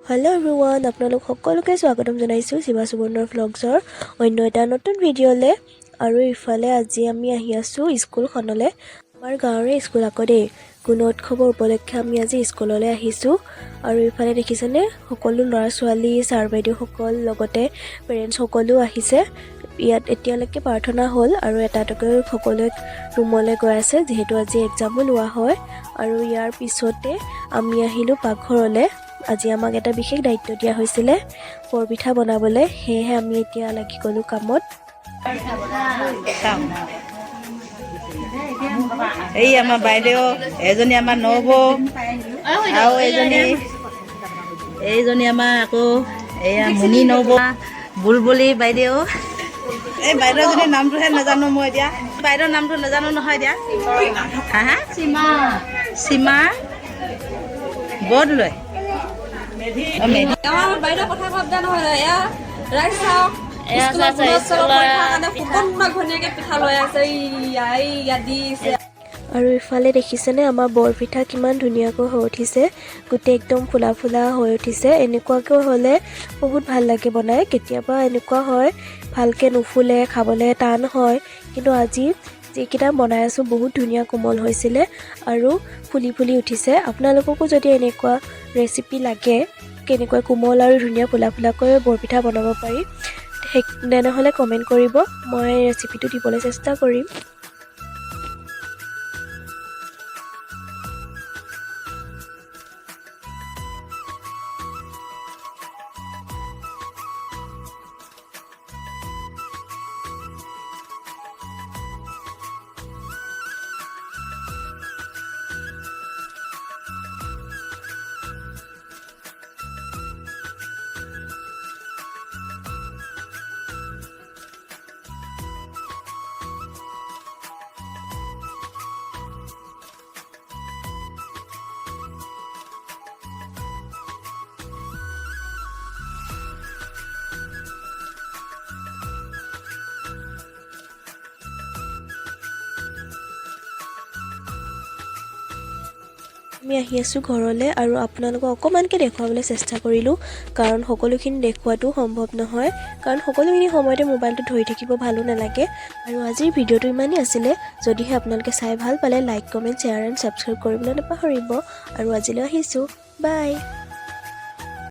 Hello everyone, আপোনালোক সকলোকে স্বাগতম জনাইছো সিমাসুবৰ্ণৰ vlogsৰ অন্য এটা নতুন ভিডিঅ'লে আৰু ইফালে আজি আমি আহি আছো স্কুলখনলে আমাৰ গাঁৱৰে স্কুল আকৰে গুণ উৎসৱৰ উপলক্ষে আমি আজি স্কুললৈ আহিছো আৰু ইফালে দেখিছেনে সকলো ল'ৰা ছোৱালী ছাৰ বাইদেউ সকল লগতে পেৰেণ্টছ সকলো আহিছে ইয়াত এতিয়ালৈকে প্ৰাৰ্থনা হ'ল আৰু এটাকৈ সকলোৱে ৰুমলৈ গৈ আছে যেহেতু আজি এক্সামো লোৱা হয় আৰু ইয়াৰ পিছতে আমি আহিলো পাকঘৰলৈ আজি আমাক এটা বিশেষ দায়িত্ব দিয়া হৈছিল পৰপিঠা বনাবলৈ হেহে আমি এতিয়া লাগি গলো কামত এই আমাৰ বাইদেউ এজনী আমাৰ নব আৰু এইজনী আমাৰ আকৌ এয়া মুনি নব বুলবুলি বাইদেউ এই বাইদেউজনীৰ নামটোহে নাজানো মই এতিয়া বাইদেউৰ নামটো নাজানো নহয় এতিয়া হা সীমা বৰদলৈ বাইদেউ কথা শব্দ নহয় এয়া ৰাইজ চাওক পিঠা লৈ আছে আৰু ইফালে দেখিছেনে আমাৰ বৰপিঠা কিমান ধুনীয়াকৈ হৈ উঠিছে গোটেই একদম ফুলা ফুলা হৈ উঠিছে এনেকুৱাকৈ হ'লে বহুত ভাল লাগে বনাই কেতিয়াবা এনেকুৱা হয় ভালকৈ নুফুলে খাবলৈ টান হয় কিন্তু আজি যিকেইটা বনাই আছোঁ বহুত ধুনীয়া কোমল হৈছিলে আৰু ফুলি ফুলি উঠিছে আপোনালোককো যদি এনেকুৱা ৰেচিপি লাগে কেনেকৈ কোমল আৰু ধুনীয়া ফুলা ফুলাকৈ বৰপিঠা বনাব পাৰি তেনেহ'লে কমেণ্ট কৰিব মই ৰেচিপিটো দিবলৈ চেষ্টা কৰিম আমি আহি আছোঁ ঘৰলৈ আৰু আপোনালোকক অকণমানকৈ দেখুৱাবলৈ চেষ্টা কৰিলোঁ কাৰণ সকলোখিনি দেখুৱাটো সম্ভৱ নহয় কাৰণ সকলোখিনি সময়তে মোবাইলটো ধৰি থাকিব ভালো নালাগে আৰু আজিৰ ভিডিঅ'টো ইমানেই আছিলে যদিহে আপোনালোকে চাই ভাল পালে like comment share and subscribe কৰিবলৈ নাপাহৰিব আৰু আজিলৈ আহিছোঁ বাই